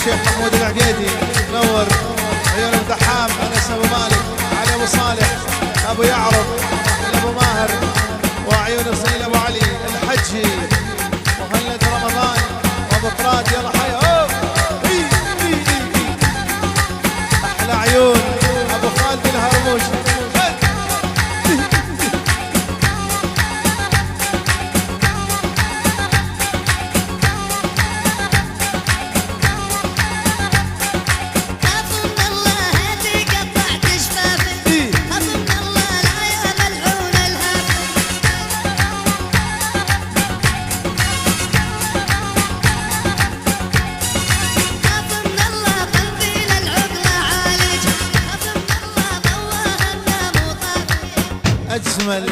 الشيخ محمود العقيدي نور عيون الدحام، انس ابو مالك، علي ابو صالح، ابو يعرب، ابو ماهر، وعيون الصيل ابو علي الحجي، مهند رمضان وابو فراد. يلا حيا احلى عيون ابو خالد الهرموشي. أجمل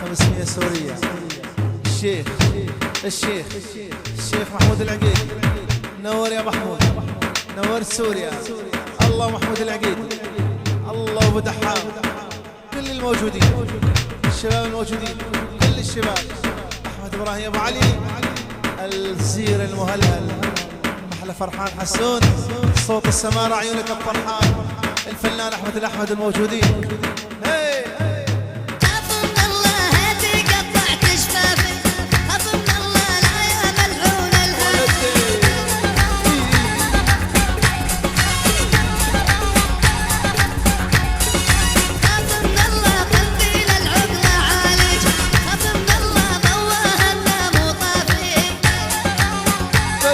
500 سورية. الشيخ محمود العقيدي نور يا محمود، نور سوريا. الله محمود العقيدي، الله ابو دحام، كل الموجودين، الشباب الموجودين، كل الشباب. احمد ابراهيم ابو علي، الزير المهلهل، احلى فرحان حسون، صوت السمارة عيونك الطرحان، الفنان احمد الاحمد الموجودين.